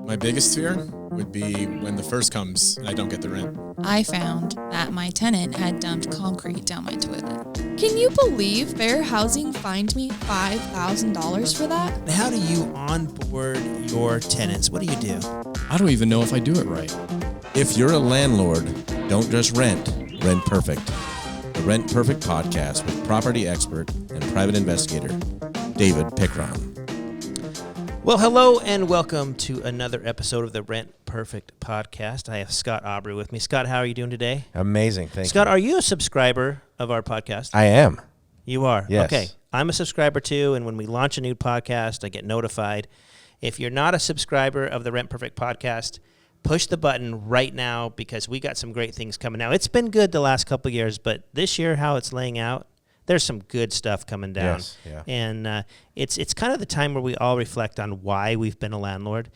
My biggest fear would be when the first comes and I don't get the rent. I found that my tenant had dumped concrete down my toilet. Can you believe Fair Housing fined me $5,000 for that? How do you onboard your tenants? What do you do? I don't even know if I do it right. If you're a landlord, don't just rent, rent perfect. The Rent Perfect podcast with property expert and private investigator, David Pickron. Well, hello and welcome to another episode of the Rent Perfect podcast. I have Scott Aubrey with me. Scott, how are you doing today? Amazing, thank you. Scott, are you a subscriber of our podcast? I am. You are? Yes. Okay. I'm a subscriber too, and when we launch a new podcast, I get notified. If you're not a subscriber of the Rent Perfect podcast, push the button right now because we got some great things coming out. It's been good the last couple of years, but this year, how it's laying out, there's some good stuff coming down. Yes, yeah. And it's kind of the time where we all reflect on why we've been a landlord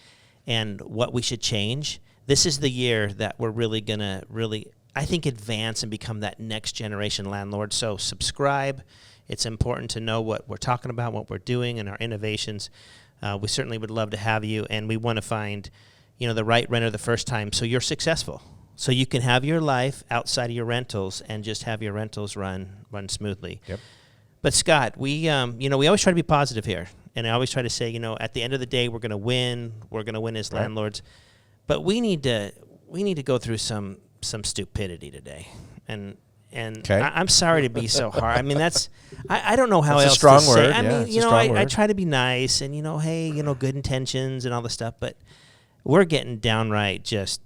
and what we should change. This is the year that we're really going to I think, advance and become that next generation landlord. So subscribe. It's important to know what we're talking about, what we're doing, and our innovations. We certainly would love to have you, and we want to find the right renter the first time so you're successful. So you can have your life outside of your rentals and just have your rentals run smoothly. Yep. But Scott, we always try to be positive here, and I always try to say, at the end of the day, we're going to win. We're going to win as landlords, but we need to go through some stupidity today, and okay. I'm sorry to be so hard. I mean, I don't know how that's else a strong to word. say. I mean, it's a strong I word. try to be nice and hey, good intentions and all this stuff, but we're getting downright just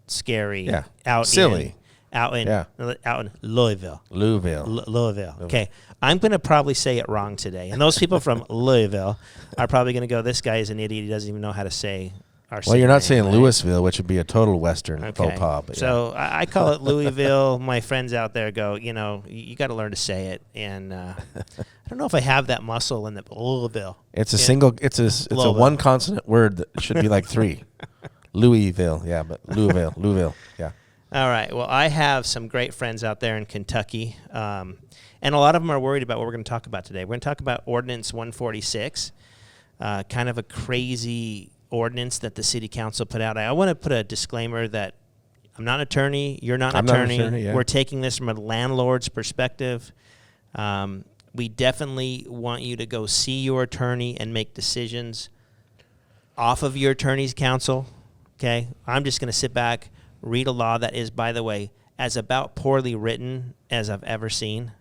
scary. Yeah. Silly. Yeah. Out in Louisville. Louisville. Okay. I'm going to probably say it wrong today. And those people from Louisville are probably going to go, this guy is an idiot. He doesn't even know how to say our city Well, you're not name, saying right? Louisville, which would be a total Western faux pas. But So I call it Louisville. My friends out there go, you got to learn to say it. And I don't know if I have that muscle in the Louisville. it's a one consonant word that should be like three. Louisville, yeah, but Louisville, yeah. All right. Well, I have some great friends out there in Kentucky, and a lot of them are worried about what we're going to talk about today. We're going to talk about Ordinance 146, kind of a crazy ordinance that the city council put out. I want to put a disclaimer that I'm not an attorney. You're not an attorney. Yeah. We're taking this from a landlord's perspective. We definitely want you to go see your attorney and make decisions off of your attorney's counsel. Okay, I'm just going to sit back, read a law that is, by the way, as about poorly written as I've ever seen,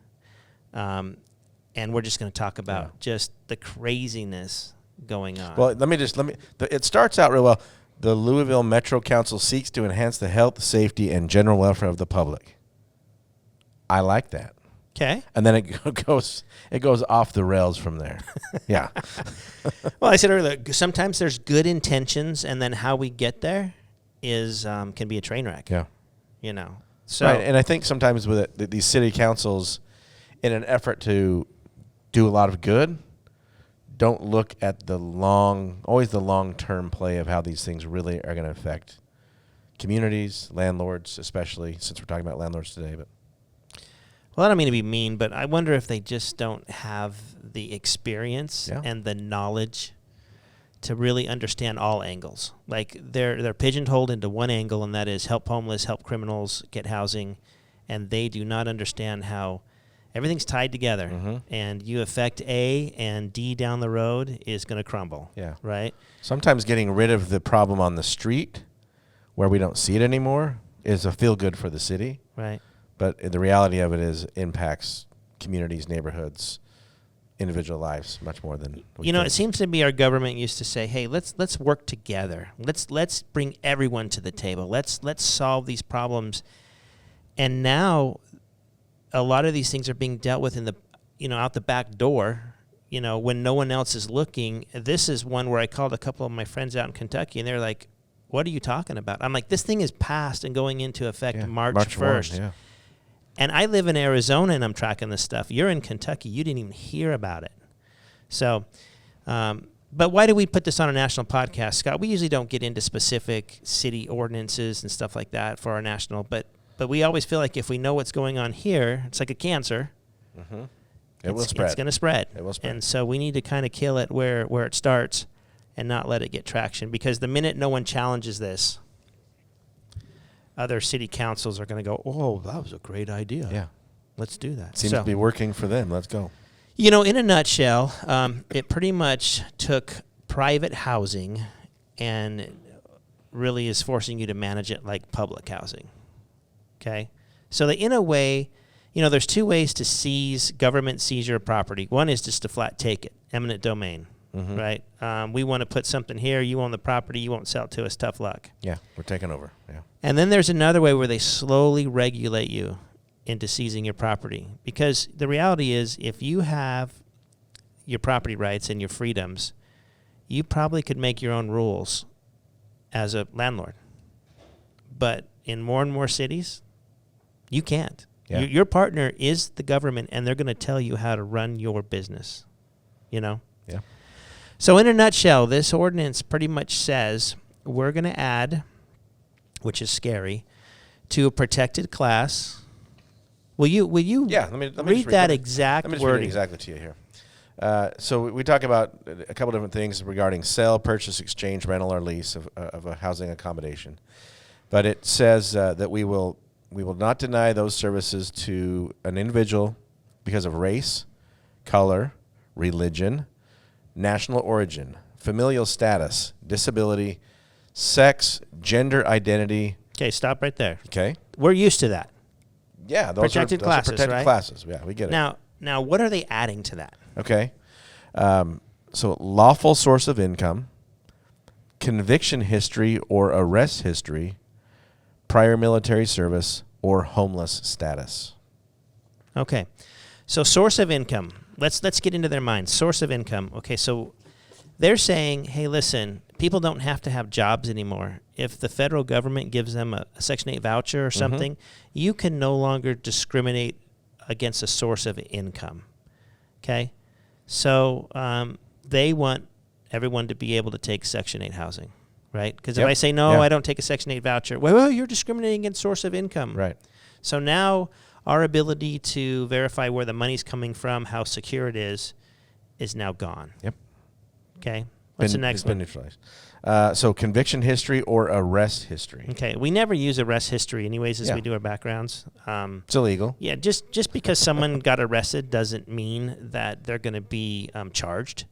and we're just going to talk about just the craziness going on. Well, it starts out real well. The Louisville Metro Council seeks to enhance the health, safety, and general welfare of the public. I like that. Okay. And then it goes off the rails from there. Yeah. Well, I said earlier, sometimes there's good intentions, and then how we get there is can be a train wreck. Yeah. So Right, and I think sometimes with it, these city councils, in an effort to do a lot of good, don't look at the long-term play of how these things really are going to affect communities, landlords, especially since we're talking about landlords today. But well, I don't mean to be mean, but I wonder if they just don't have the experience and the knowledge to really understand all angles. Like they're pigeonholed into one angle, and that is help homeless, help criminals get housing, and they do not understand how everything's tied together. Mm-hmm. And you affect A, and D down the road is going to crumble. Yeah. Right? sometimes getting rid of the problem on the street where we don't see it anymore is a feel-good for the city. Right. But the reality of it is impacts communities, neighborhoods, individual lives much more than we think. It seems to be our government used to say, "Hey, let's work together. Let's bring everyone to the table. Let's solve these problems." And now, a lot of these things are being dealt with in the, out the back door. When no one else is looking. This is one where I called a couple of my friends out in Kentucky, and they're like, "What are you talking about?" I'm like, "This thing is passed and going into effect March 1st." 1, yeah. And I live in Arizona, and I'm tracking this stuff. You're in Kentucky. You didn't even hear about it. So, but why do we put this on a national podcast, Scott? We usually don't get into specific city ordinances and stuff like that for our national, but we always feel like if we know what's going on here, it's like a cancer. Mm-hmm. It will spread. It's going to spread. It will spread. And so we need to kind of kill it where it starts and not let it get traction. Because the minute no one challenges this, other city councils are going to go, oh, that was a great idea. Yeah. Let's do that. Seems to be working for them. Let's go. You know, in a nutshell, it pretty much took private housing and really is forcing you to manage it like public housing. Okay? So that in a way, you know, there's two ways to seize government seizure of property. One is just to flat take it, eminent domain, right? We want to put something here. You own the property. You won't sell it to us. Tough luck. Yeah, we're taking over. Yeah. And then there's another way where they slowly regulate you into seizing your property. Because the reality is, if you have your property rights and your freedoms, you probably could make your own rules as a landlord. But in more and more cities, you can't. Yeah. Your partner is the government, and they're going to tell you how to run your business, you know? Yeah. So in a nutshell, this ordinance pretty much says we're going to add, which is scary, to a protected class. Will you Yeah, let me just read that exact Let me just read it wording? exactly to you here. So we talk about a couple different things regarding sale, purchase, exchange, rental, or lease of a housing accommodation. But it says that we will not deny those services to an individual because of race, color, religion, national origin, familial status, disability, sex, gender identity. Okay, stop right there. Okay. We're used to that. Yeah, those Protected are classes, protected right? classes. Yeah, we get it. Now, what are they adding to that? Okay. So lawful source of income, conviction history or arrest history, prior military service, or homeless status. Okay. So source of income. Let's get into their minds. Source of income. Okay, so they're saying, hey, listen, people don't have to have jobs anymore. If the federal government gives them a Section 8 voucher or something, you can no longer discriminate against a source of income. Okay? So they want everyone to be able to take Section 8 housing, right? Because if I say, no, I don't take a Section 8 voucher, well, you're discriminating against source of income. Right. So now our ability to verify where the money's coming from, how secure it is now gone. Yep. Okay? What's the next one? Neutralized. So conviction history or arrest history. Okay, we never use arrest history anyways as Yeah. we do our backgrounds. It's illegal. Yeah, just because someone got arrested doesn't mean that they're going to be charged.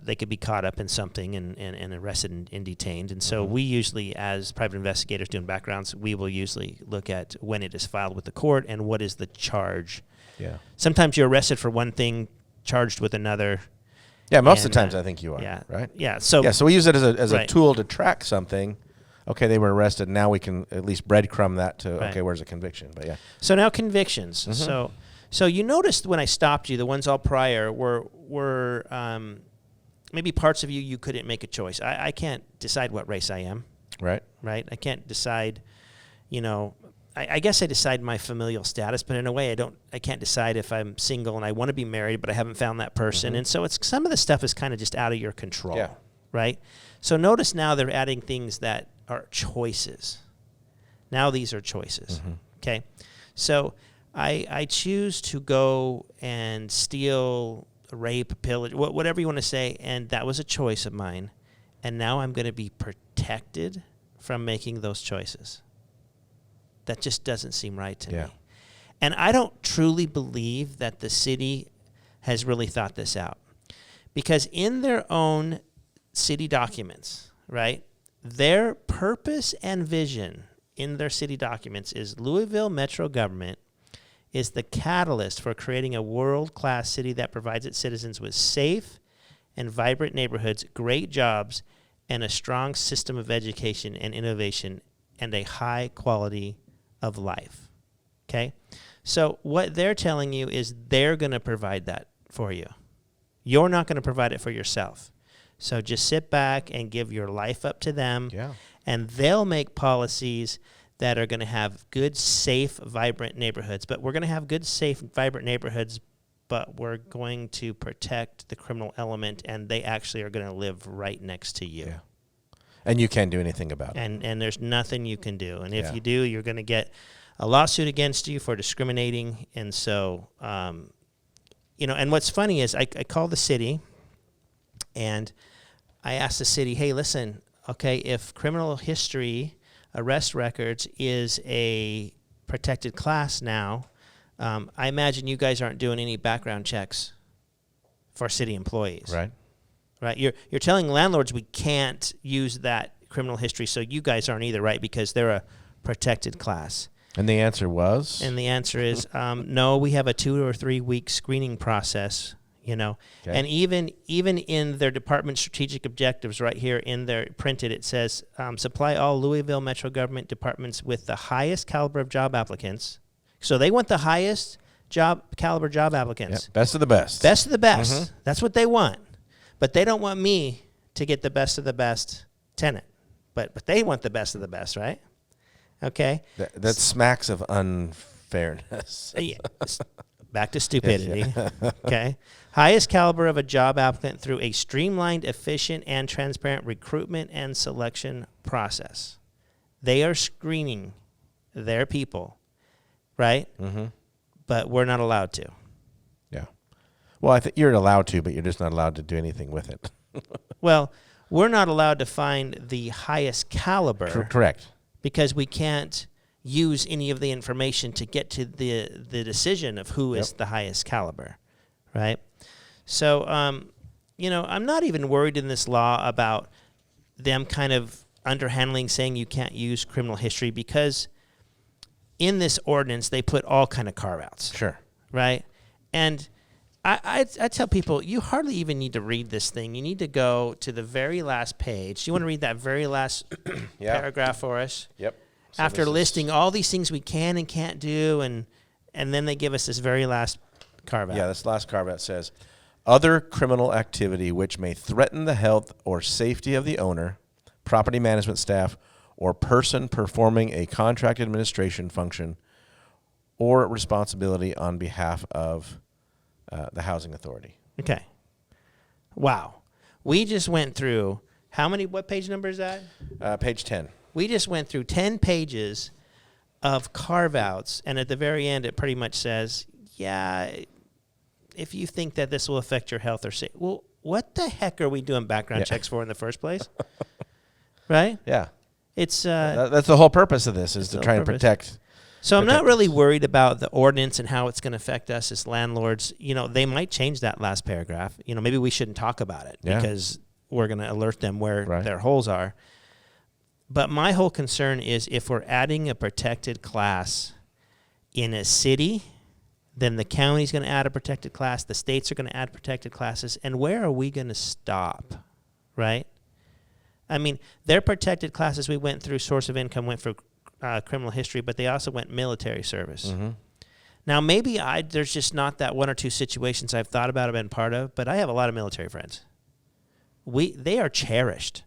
They could be caught up in something and arrested and detained. And so we usually, as private investigators doing backgrounds, we will usually look at when it is filed with the court and what is the charge. Yeah. Sometimes you're arrested for one thing, charged with another. Yeah, most of And, the times I think you are. Yeah. Right? Yeah. So Yeah, so we use it as Right. a tool to track something. Okay, they were arrested. Now we can at least breadcrumb that to, Right. okay, where's a conviction? But yeah. So now convictions. So you noticed when I stopped you, the ones all prior were maybe parts of you couldn't make a choice. I can't decide what race I am, Right? right? I can't decide, I guess I decide my familial status, but in a way I can't decide if I'm single and I want to be married, but I haven't found that person. And so it's some of the stuff is kind of just out of your control, Yeah. right? So notice now they're adding things that are choices. Now these are choices, okay? So I choose to go and steal, rape, pillage, whatever you want to say, and that was a choice of mine. And now I'm going to be protected from making those choices. That just doesn't seem right to me. And I don't truly believe that the city has really thought this out. Because in their own city documents, right, their purpose and vision in their city documents is Louisville Metro government is the catalyst for creating a world-class city that provides its citizens with safe and vibrant neighborhoods, great jobs, and a strong system of education and innovation, and a high quality of life. Okay? So what they're telling you is they're going to provide that for you. You're not going to provide it for yourself. So just sit back and give your life up to them, and they'll make policies that are going to have good, safe, vibrant neighborhoods. But we're going to have good, safe, vibrant neighborhoods, but we're going to protect the criminal element, and they actually are going to live right next to you. And you can't do anything about it. And there's nothing you can do. And if you do, you're going to get a lawsuit against you for discriminating. And so, and what's funny is I call the city, and I asked the city, hey, listen, okay, if criminal history, arrest records is a protected class now, I imagine you guys aren't doing any background checks for city employees. Right. Right. You're telling landlords we can't use that criminal history, so you guys aren't either, right? Because they're a protected class. And the answer was? And the answer is no. We have a 2 or 3 week screening process. Okay. And even in their department strategic objectives, right here in their printed, it says supply all Louisville metro government departments with the highest caliber of job applicants. So they want the highest caliber job applicants. Yep. Best of the best. Best of the best. That's what they want. But they don't want me to get the best of the best tenant. But they want the best of the best, right? Okay. That smacks of unfairness. Yeah. Back to stupidity. Okay. Highest caliber of a job applicant through a streamlined, efficient, and transparent recruitment and selection process. They are screening their people, right? Mm-hmm. But we're not allowed to. Yeah. Well, I think you're allowed to, but you're just not allowed to do anything with it. Well, we're not allowed to find the highest caliber. Correct. Because we can't use any of the information to get to the decision of who is the highest caliber, right? So, I'm not even worried in this law about them kind of underhandling saying you can't use criminal history, because in this ordinance they put all kind of carve-outs. Sure. Right? And I tell people, you hardly even need to read this thing. You need to go to the very last page. Do you want to read that very last paragraph for us? Yep. So After listing all these things we can and can't do, and then they give us this very last carve-out. Yeah, this last carve-out says, other criminal activity which may threaten the health or safety of the owner, property management staff, or person performing a contract administration function or responsibility on behalf of the housing authority. Okay. Wow. We just went through, what page number is that? Page 10. We just went through 10 pages of carve-outs, and at the very end it pretty much says, if you think that this will affect your health or safety. Well, what the heck are we doing background checks for in the first place? Right? Yeah. It's that's the whole purpose of this, is to try and protect. So I'm not really worried about the ordinance and how it's going to affect us as landlords. They might change that last paragraph. Maybe we shouldn't talk about it because we're going to alert them where their holes are. But my whole concern is if we're adding a protected class in a city, then the county's going to add a protected class, the states are going to add protected classes, and where are we going to stop, right? I mean, their protected classes we went through, source of income went for criminal history, but they also went military service. Mm-hmm. Now, maybe there's just not that one or two situations I've thought about or been part of, but I have a lot of military friends. They are cherished.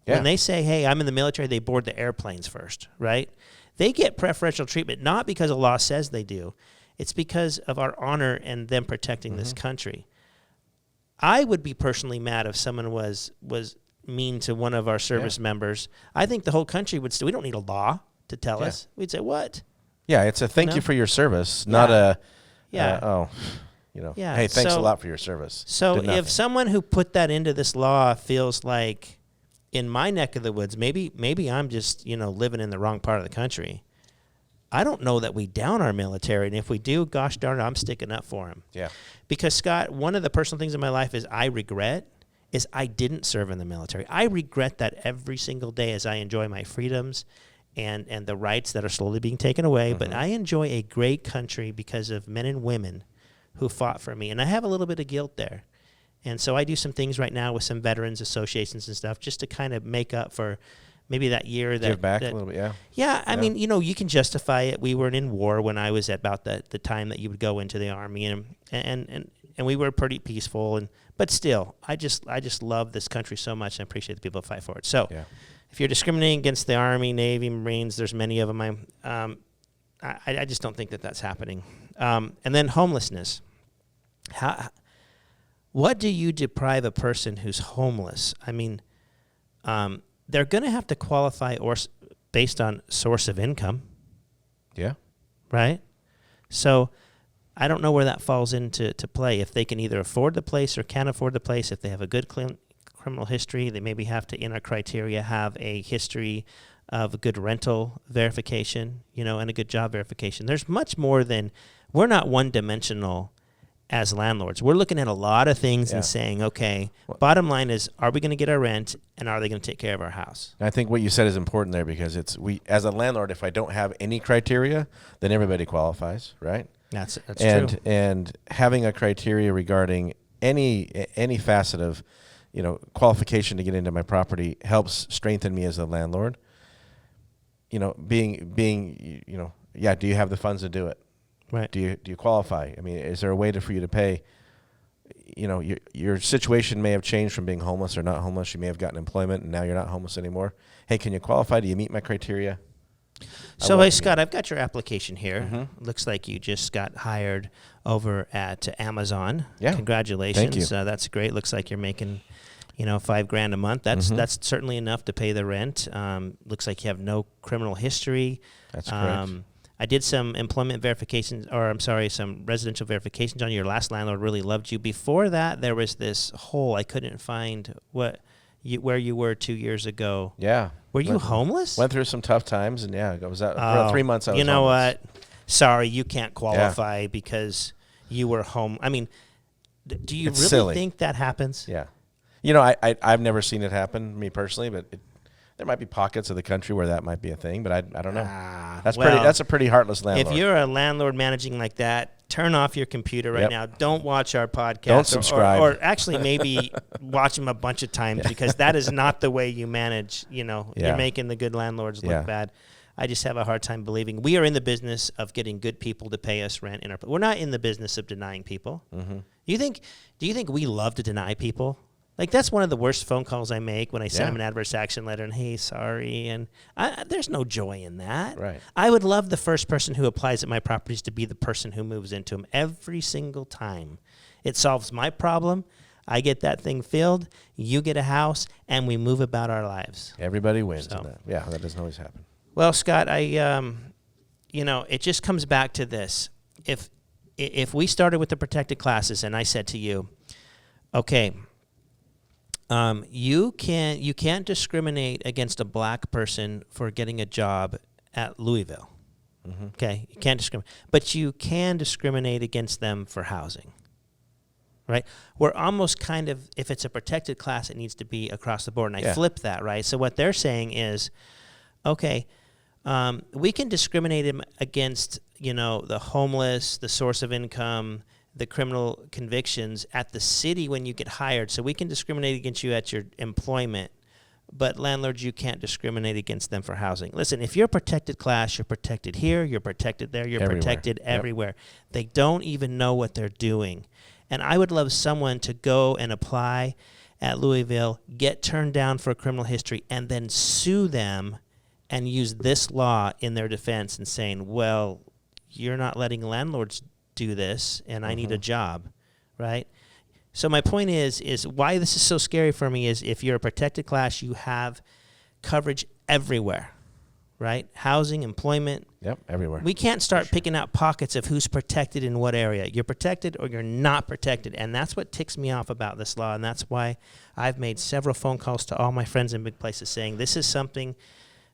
Yeah. When they say, hey, I'm in the military, they board the airplanes first, right? They get preferential treatment, not because the law says they do. It's because of our honor and them protecting this country. I would be personally mad if someone was mean to one of our service members. I think the whole country would we don't need a law to tell us. We'd say, what? Yeah, it's a thank you for your service, not a, hey, thanks a lot for your service. So if someone who put that into this law feels like in my neck of the woods, maybe I'm just, living in the wrong part of the country. I don't know that we down our military, and if we do, gosh darn it, I'm sticking up for them. Yeah. Because, Scott, one of the personal things in my life I didn't serve in the military. I regret that every single day as I enjoy my freedoms and the rights that are slowly being taken away. Mm-hmm. But I enjoy a great country because of men and women who fought for me, and I have a little bit of guilt there. And so I do some things right now with some veterans associations and stuff just to kind of make up for maybe that year that... Give back a little bit, yeah. Yeah, I mean, you can justify it. We weren't in war when I was at about the time that you would go into the Army, and we were pretty peaceful. But still, I just love this country so much, and I appreciate the people that fight for it. So if you're discriminating against the Army, Navy, Marines, there's many of them. I just don't think that that's happening. And then homelessness. What do you deprive a person who's homeless? I mean, they're going to have to qualify based on source of income. Yeah. Right? So I don't know where that falls into play. If they can either afford the place or can't afford the place, if they have a good criminal history. They maybe have to, in our criteria, have a history of a good rental verification, and a good job verification. There's much more than, we're not one-dimensional as landlords. We're looking at a lot of things and saying, okay, bottom line is, are we going to get our rent, and are they going to take care of our house? I think what you said is important there, because as a landlord, if I don't have any criteria, then everybody qualifies, right? That's true. And having a criteria regarding any facet of, qualification to get into my property helps strengthen me as a landlord. Being, do you have the funds to do it? Right. Do you qualify? I mean, is there a way for you to pay? Your situation may have changed from being homeless or not homeless. You may have gotten employment, and now you're not homeless anymore. Hey, can you qualify? Do you meet my criteria? So, hey, Scott, I've got your application here. Mm-hmm. Looks like you just got hired over at Amazon. Yeah. Congratulations. Thank you. That's great. Looks like you're making, $5,000 a month. That's certainly enough to pay the rent. Looks like you have no criminal history. That's correct. I did some employment verifications, some residential verifications on your last landlord. Really loved you. Before that, there was this hole. I couldn't find where you were 2 years ago. Yeah. Were you homeless? Went through some tough times, and it was about 3 months. I was homeless. What? Sorry, you can't qualify because you were home. I mean, do you really silly. think that happens? Yeah. I've never seen it happen, me personally, but there might be pockets of the country where that might be a thing, but I don't know. That's a pretty heartless landlord. If you're a landlord managing like that, turn off your computer right now. Don't watch our podcast. Don't subscribe. Or actually maybe watch them a bunch of times, because that is not the way you manage. You're making the good landlords look bad. I just have a hard time believing we are in the business of getting good people to pay us rent. We're not in the business of denying people. Mm-hmm. Do you think we love to deny people? Like, that's one of the worst phone calls I make when I send them an adverse action letter and, hey, sorry. And there's no joy in that. Right. I would love the first person who applies at my properties to be the person who moves into them every single time. It solves my problem. I get that thing filled. You get a house, and we move about our lives. Everybody wins in that. Yeah, that doesn't always happen. Well, Scott, it just comes back to this. If we started with the protected classes and I said to you, okay, you can't discriminate against a black person for getting a job at Louisville. Mm-hmm. Okay, you can't discriminate, but you can discriminate against them for housing. Right? We're almost kind of, if it's a protected class, it needs to be across the board. And I flip that, right? So what they're saying is, okay, we can discriminate them against, the homeless, the source of income, the criminal convictions at the city when you get hired. So we can discriminate against you at your employment, but landlords, you can't discriminate against them for housing. Listen, if you're a protected class, you're protected here, you're protected there, you're protected everywhere. They don't even know what they're doing. And I would love someone to go and apply at Louisville, get turned down for a criminal history, and then sue them and use this law in their defense and saying, well, you're not letting landlords do this, and I need a job, right? So my point is why this is so scary for me is if you're a protected class, you have coverage everywhere, right? Housing, employment. Yep, everywhere. We can't start picking out pockets of who's protected in what area. You're protected or you're not protected, and that's what ticks me off about this law, and that's why I've made several phone calls to all my friends in big places saying this is something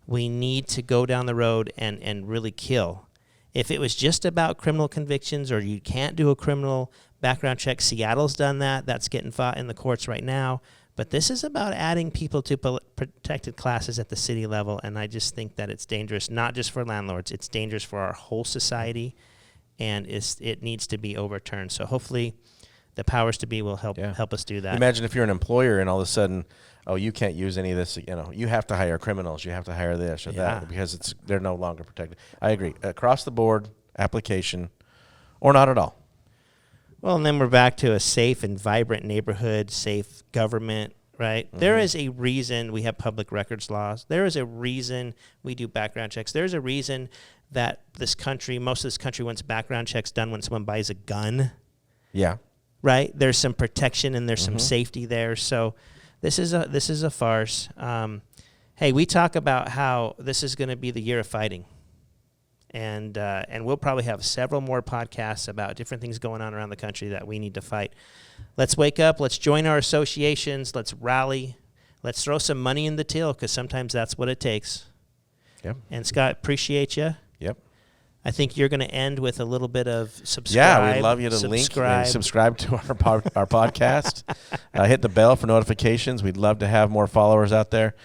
we need to go down the road and really kill. If it was just about criminal convictions or you can't do a criminal background check, Seattle's done that. That's getting fought in the courts right now. But this is about adding people to protected classes at the city level, and I just think that it's dangerous, not just for landlords. It's dangerous for our whole society, and it needs to be overturned. So hopefully the powers to be will help us do that. Imagine if you're an employer and all of a sudden, you can't use any of this. You have to hire criminals. You have to hire this or that because they're no longer protected. I agree. Across the board application, or not at all. Well, and then we're back to a safe and vibrant neighborhood, safe government, right? Mm-hmm. There is a reason we have public records laws. There is a reason we do background checks. There's a reason that most of this country wants background checks done when someone buys a gun. Yeah. Right? There's some protection and there's some safety there. So this is a farce. Hey, we talk about how this is going to be the year of fighting. And we'll probably have several more podcasts about different things going on around the country that we need to fight. Let's wake up. Let's join our associations. Let's rally. Let's throw some money in the till, because sometimes that's what it takes. Yep. And Scott, appreciate you. Yep. I think you're going to end with a little bit of subscribe. Yeah, we'd love you to link and subscribe to our podcast. Hit the bell for notifications. We'd love to have more followers out there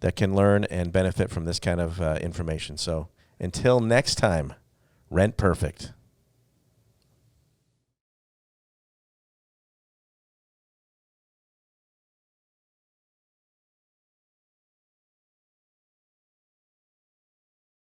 that can learn and benefit from this kind of information. So until next time, rent perfect.